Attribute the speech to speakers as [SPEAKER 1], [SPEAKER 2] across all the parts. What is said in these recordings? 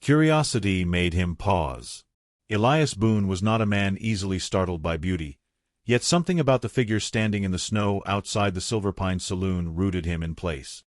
[SPEAKER 1] Curiosity made him pause. Elias Boone was not a man easily startled by beauty, yet something about the figure standing in the snow outside the Silver Pine Saloon rooted him in place.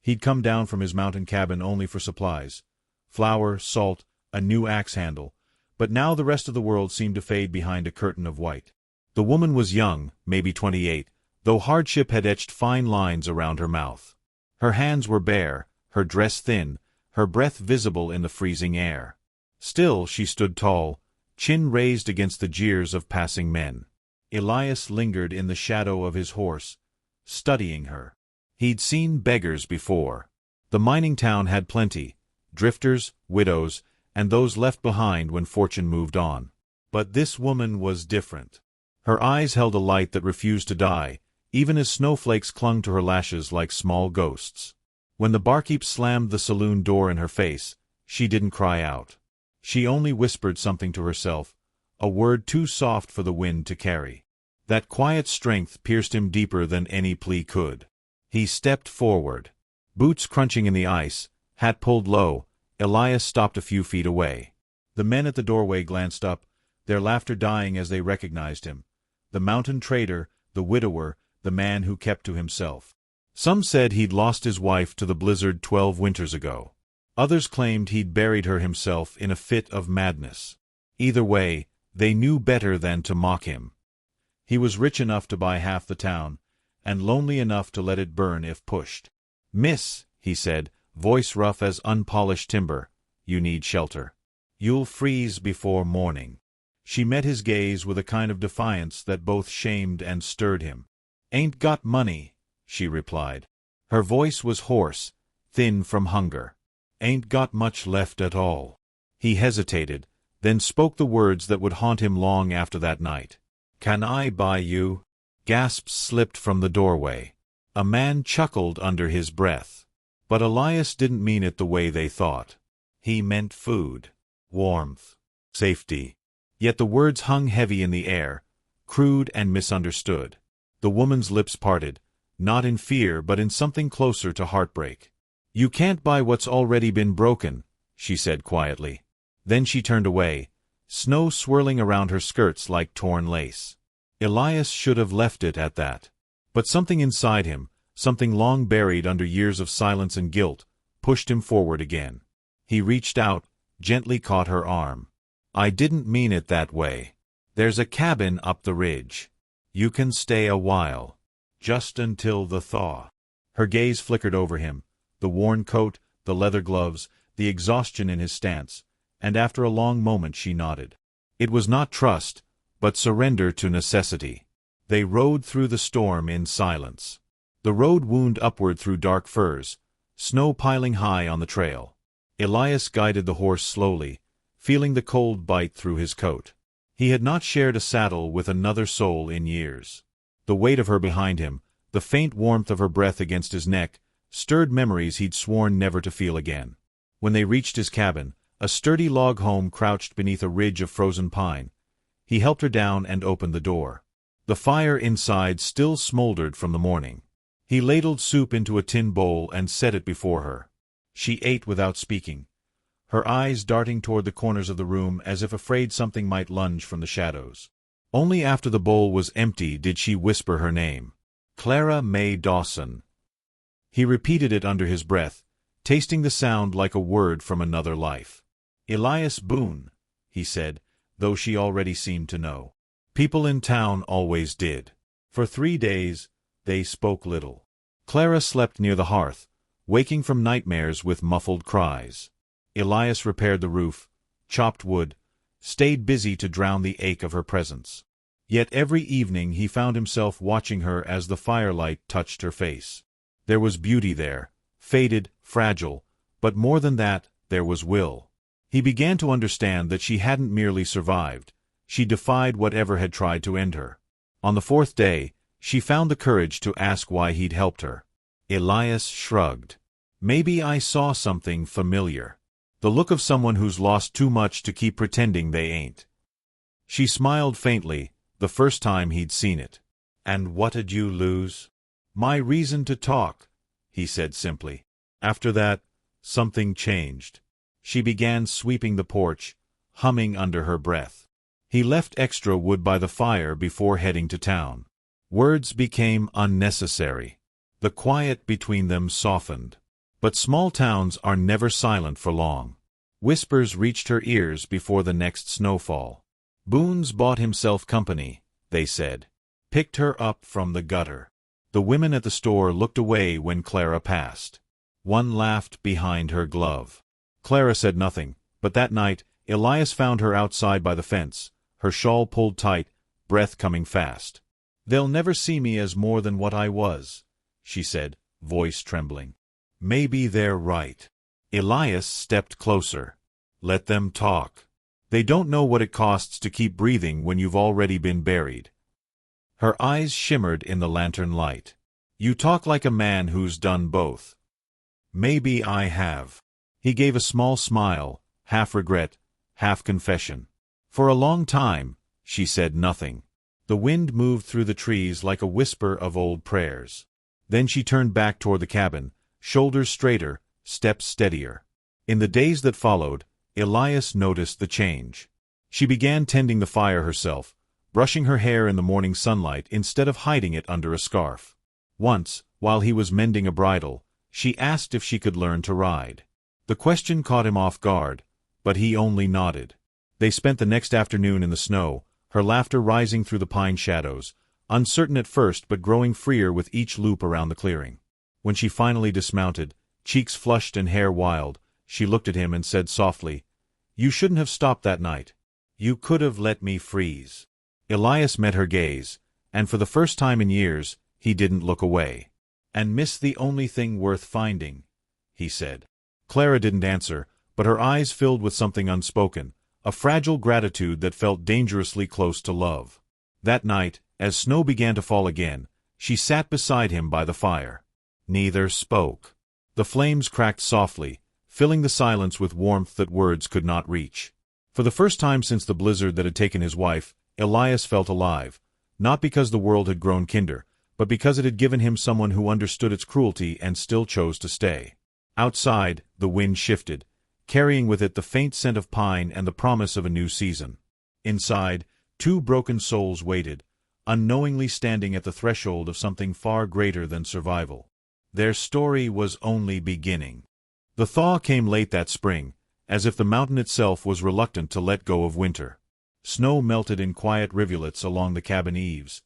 [SPEAKER 1] He'd come down from his mountain cabin only for supplies, flour, salt, a new axe handle, but now the rest of the world seemed to fade behind a curtain of white. The woman was young, maybe 28, though hardship had etched fine lines around her mouth. Her hands were bare, her dress thin, her breath visible in the freezing air. Still she stood tall, chin raised against the jeers of passing men. Elias lingered in the shadow of his horse, studying her. He'd seen beggars before. The mining town had plenty, drifters, widows, and those left behind when fortune moved on. But this woman was different. Her eyes held a light that refused to die, even as snowflakes clung to her lashes like small ghosts. When the barkeep slammed the saloon door in her face, she didn't cry out. She only whispered something to herself, a word too soft for the wind to carry. That quiet strength pierced him deeper than any plea could. He stepped forward. Boots crunching in the ice, hat pulled low, Elias stopped a few feet away. The men at the doorway glanced up, their laughter dying as they recognized him. The mountain trader, the widower, the man who kept to himself. Some said he'd lost his wife to the blizzard 12 winters ago. Others claimed he'd buried her himself in a fit of madness. Either way, they knew better than to mock him. He was rich enough to buy half the town, and lonely enough to let it burn if pushed. "Miss," he said, voice rough as unpolished timber, "you need shelter. You'll freeze before morning." She met his gaze with a kind of defiance that both shamed and stirred him. "Ain't got money," she replied. Her voice was hoarse, thin from hunger. "Ain't got much left at all." He hesitated, then spoke the words that would haunt him long after that night. "Can I buy you?" Gasps slipped from the doorway. A man chuckled under his breath. But Elias didn't mean it the way they thought. He meant food, warmth, safety. Yet the words hung heavy in the air, crude and misunderstood. The woman's lips parted, not in fear but in something closer to heartbreak. "You can't buy what's already been broken," she said quietly. Then she turned away, snow swirling around her skirts like torn lace. Elias should have left it at that. But something inside him, something long buried under years of silence and guilt, pushed him forward again. He reached out, gently caught her arm. "I didn't mean it that way. There's a cabin up the ridge. You can stay a while. Just until the thaw." Her gaze flickered over him, the worn coat, the leather gloves, the exhaustion in his stance, and after a long moment she nodded. It was not trust, but surrender to necessity. They rode through the storm in silence. The road wound upward through dark firs, snow piling high on the trail. Elias guided the horse slowly, feeling the cold bite through his coat. He had not shared a saddle with another soul in years. The weight of her behind him, the faint warmth of her breath against his neck, stirred memories he'd sworn never to feel again. When they reached his cabin, a sturdy log home crouched beneath a ridge of frozen pine. He helped her down and opened the door. The fire inside still smoldered from the morning. He ladled soup into a tin bowl and set it before her. She ate without speaking, her eyes darting toward the corners of the room as if afraid something might lunge from the shadows. Only after the bowl was empty did she whisper her name. "Clara May Dawson." He repeated it under his breath, tasting the sound like a word from another life. "Elias Boone," he said, though she already seemed to know. People in town always did. For 3 days, they spoke little. Clara slept near the hearth, waking from nightmares with muffled cries. Elias repaired the roof, chopped wood, stayed busy to drown the ache of her presence. Yet every evening he found himself watching her as the firelight touched her face. There was beauty there, faded, fragile, but more than that, there was will. He began to understand that she hadn't merely survived, she defied whatever had tried to end her. On the 4th day, she found the courage to ask why he'd helped her. Elias shrugged. "Maybe I saw something familiar. The look of someone who's lost too much to keep pretending they ain't." She smiled faintly, the first time he'd seen it. "And what'd you lose?" "My reason to talk," he said simply. After that, something changed. She began sweeping the porch, humming under her breath. He left extra wood by the fire before heading to town. Words became unnecessary. The quiet between them softened. But small towns are never silent for long. Whispers reached her ears before the next snowfall. Boone's bought himself company, they said. Picked her up from the gutter. The women at the store looked away when Clara passed. One laughed behind her glove. Clara said nothing, but that night, Elias found her outside by the fence, her shawl pulled tight, breath coming fast. "They'll never see me as more than what I was," she said, voice trembling. "Maybe they're right." Elias stepped closer. "Let them talk. They don't know what it costs to keep breathing when you've already been buried." Her eyes shimmered in the lantern light. "You talk like a man who's done both." "Maybe I have." He gave a small smile, half regret, half confession. For a long time, she said nothing. The wind moved through the trees like a whisper of old prayers. Then she turned back toward the cabin, shoulders straighter, steps steadier. In the days that followed, Elias noticed the change. She began tending the fire herself, brushing her hair in the morning sunlight instead of hiding it under a scarf. Once, while he was mending a bridle, she asked if she could learn to ride. The question caught him off guard, but he only nodded. They spent the next afternoon in the snow, her laughter rising through the pine shadows, uncertain at first but growing freer with each loop around the clearing. When she finally dismounted, cheeks flushed and hair wild, she looked at him and said softly, "You shouldn't have stopped that night. You could have let me freeze." Elias met her gaze, and for the first time in years, he didn't look away. "And miss the only thing worth finding," he said. Clara didn't answer, but her eyes filled with something unspoken, a fragile gratitude that felt dangerously close to love. That night, as snow began to fall again, she sat beside him by the fire. Neither spoke. The flames cracked softly, filling the silence with warmth that words could not reach. For the first time since the blizzard that had taken his wife, Elias felt alive, not because the world had grown kinder, but because it had given him someone who understood its cruelty and still chose to stay. Outside, the wind shifted, carrying with it the faint scent of pine and the promise of a new season. Inside, two broken souls waited, unknowingly standing at the threshold of something far greater than survival. Their story was only beginning. The thaw came late that spring, as if the mountain itself was reluctant to let go of winter. Snow melted in quiet rivulets along the cabin eaves,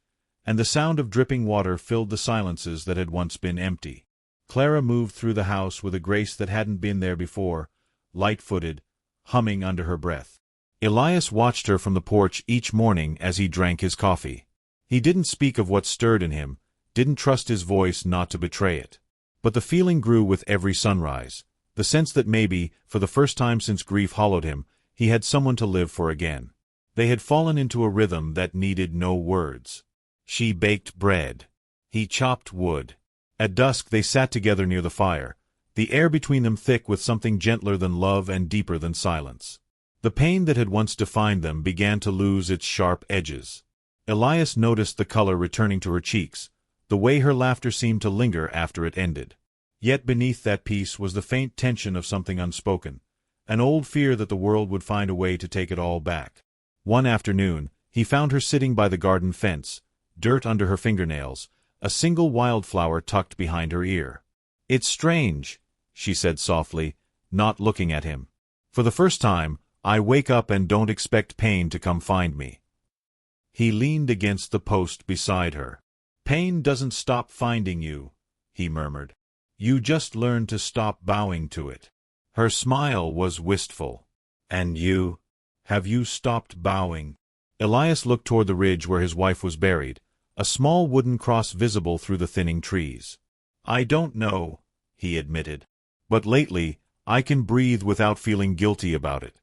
[SPEAKER 1] and the sound of dripping water filled the silences that had once been empty. Clara moved through the house with a grace that hadn't been there before, light-footed, humming under her breath. Elias watched her from the porch each morning as he drank his coffee. He didn't speak of what stirred in him, didn't trust his voice not to betray it. But the feeling grew with every sunrise, the sense that maybe, for the first time since grief hollowed him, he had someone to live for again. They had fallen into a rhythm that needed no words. She baked bread. He chopped wood. At dusk they sat together near the fire, the air between them thick with something gentler than love and deeper than silence. The pain that had once defined them began to lose its sharp edges. Elias noticed the color returning to her cheeks, the way her laughter seemed to linger after it ended. Yet beneath that peace was the faint tension of something unspoken, an old fear that the world would find a way to take it all back. One afternoon, he found her sitting by the garden fence, dirt under her fingernails, a single wildflower tucked behind her ear. "It's strange," she said softly, not looking at him. "For the first time, I wake up and don't expect pain to come find me." He leaned against the post beside her. "Pain doesn't stop finding you," he murmured. "You just learn to stop bowing to it." Her smile was wistful. "And you? Have you stopped bowing?" Elias looked toward the ridge where his wife was buried, a small wooden cross visible through the thinning trees. "I don't know," he admitted. "But lately, I can breathe without feeling guilty about it."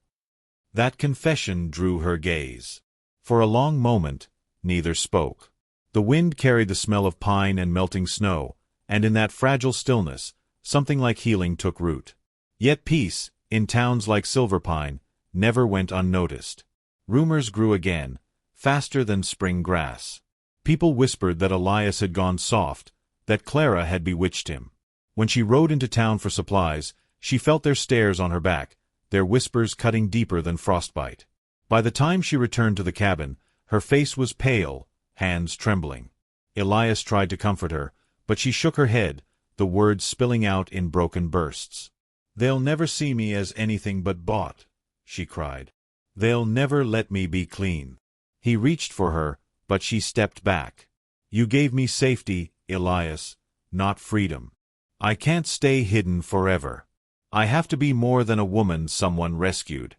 [SPEAKER 1] That confession drew her gaze. For a long moment, neither spoke. The wind carried the smell of pine and melting snow, and in that fragile stillness, something like healing took root. Yet peace, in towns like Silverpine, never went unnoticed. Rumors grew again, faster than spring grass. People whispered that Elias had gone soft, that Clara had bewitched him. When she rode into town for supplies, she felt their stares on her back, their whispers cutting deeper than frostbite. By the time she returned to the cabin, her face was pale, hands trembling. Elias tried to comfort her, but she shook her head, the words spilling out in broken bursts. "They'll never see me as anything but bought," she cried. "They'll never let me be clean." He reached for her, but she stepped back. "You gave me safety, Elias, not freedom. I can't stay hidden forever. I have to be more than a woman someone rescued."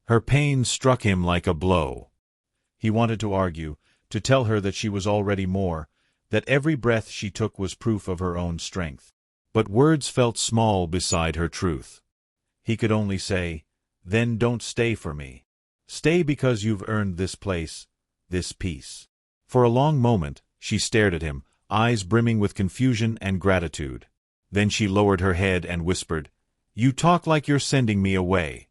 [SPEAKER 1] Her pain struck him like a blow. He wanted to argue, to tell her that she was already more, that every breath she took was proof of her own strength. But words felt small beside her truth. He could only say, "Then don't stay for me. Stay because you've earned this place, this peace." For a long moment, she stared at him, eyes brimming with confusion and gratitude. Then she lowered her head and whispered, "You talk like you're sending me away."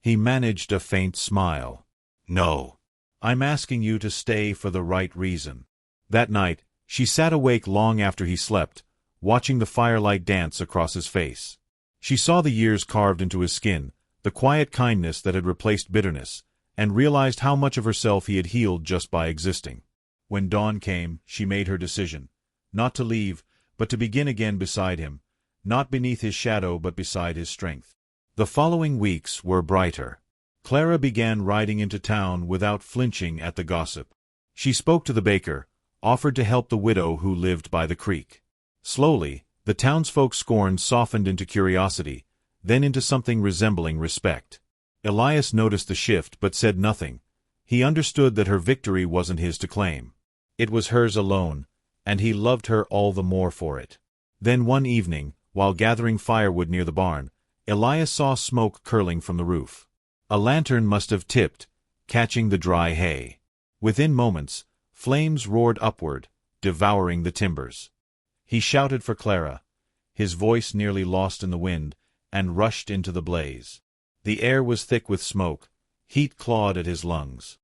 [SPEAKER 1] He managed a faint smile. "No. I'm asking you to stay for the right reason." That night, she sat awake long after he slept, watching the firelight dance across his face. She saw the years carved into his skin, the quiet kindness that had replaced bitterness, and realized how much of herself he had healed just by existing. When dawn came, she made her decision. Not to leave, but to begin again beside him, not beneath his shadow but beside his strength. The following weeks were brighter. Clara began riding into town without flinching at the gossip. She spoke to the baker, offered to help the widow who lived by the creek. Slowly, the townsfolk's scorn softened into curiosity, then into something resembling respect. Elias noticed the shift but said nothing. He understood that her victory wasn't his to claim. It was hers alone, and he loved her all the more for it. Then one evening, while gathering firewood near the barn, Elias saw smoke curling from the roof. A lantern must have tipped, catching the dry hay. Within moments, flames roared upward, devouring the timbers. He shouted for Clara, his voice nearly lost in the wind, and rushed into the blaze. The air was thick with smoke, heat clawed at his lungs.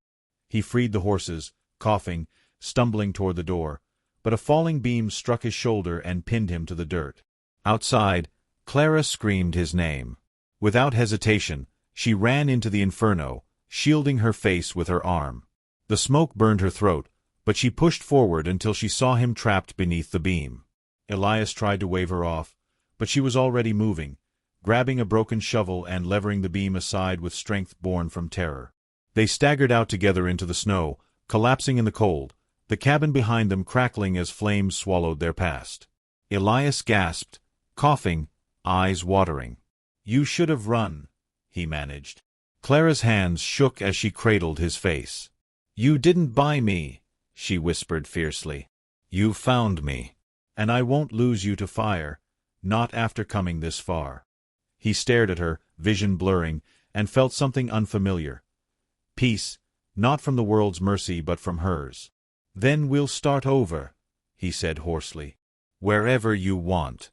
[SPEAKER 1] He freed the horses, coughing, stumbling toward the door, but a falling beam struck his shoulder and pinned him to the dirt. Outside, Clara screamed his name. Without hesitation, she ran into the inferno, shielding her face with her arm. The smoke burned her throat, but she pushed forward until she saw him trapped beneath the beam. Elias tried to wave her off, but she was already moving, grabbing a broken shovel and levering the beam aside with strength born from terror. They staggered out together into the snow, collapsing in the cold, the cabin behind them crackling as flames swallowed their past. Elias gasped, coughing, eyes watering. "You should have run," he managed. Clara's hands shook as she cradled his face. "You didn't buy me," she whispered fiercely. "You found me. And I won't lose you to fire, not after coming this far." He stared at her, vision blurring, and felt something unfamiliar. Peace, not from the world's mercy but from hers. "Then we'll start over," he said hoarsely. "Wherever you want."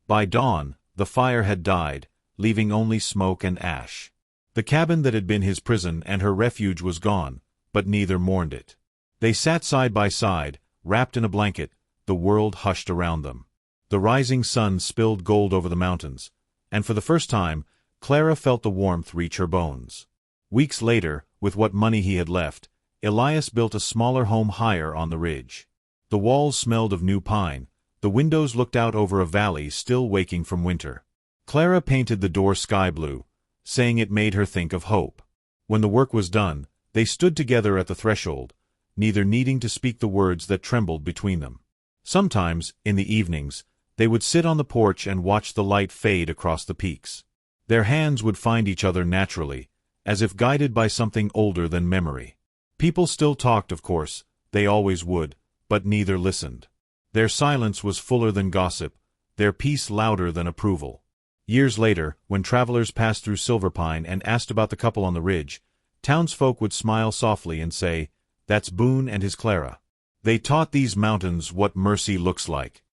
[SPEAKER 1] By dawn, the fire had died, leaving only smoke and ash. The cabin that had been his prison and her refuge was gone, but neither mourned it. They sat side by side, wrapped in a blanket, the world hushed around them. The rising sun spilled gold over the mountains, and for the first time, Clara felt the warmth reach her bones. Weeks later, with what money he had left, Elias built a smaller home higher on the ridge. The walls smelled of new pine, the windows looked out over a valley still waking from winter. Clara painted the door sky blue, saying it made her think of hope. When the work was done, they stood together at the threshold, neither needing to speak the words that trembled between them. Sometimes, in the evenings, they would sit on the porch and watch the light fade across the peaks. Their hands would find each other naturally, as if guided by something older than memory. People still talked, of course, they always would, but neither listened. Their silence was fuller than gossip, their peace louder than approval. Years later, when travelers passed through Silverpine and asked about the couple on the ridge, townsfolk would smile softly and say, "That's Boone and his Clara. They taught these mountains what mercy looks like."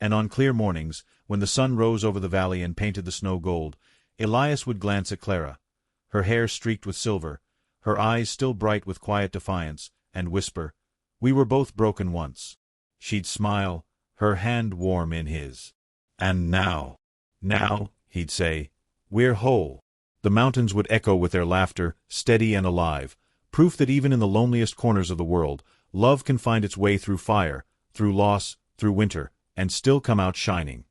[SPEAKER 1] And on clear mornings, when the sun rose over the valley and painted the snow gold, Elias would glance at Clara, her hair streaked with silver, her eyes still bright with quiet defiance, and whisper, "We were both broken once." She'd smile, her hand warm in his. "And now," he'd say, "we're whole." The mountains would echo with their laughter, steady and alive, proof that even in the loneliest corners of the world, love can find its way through fire, through loss, through winter, and still come out shining.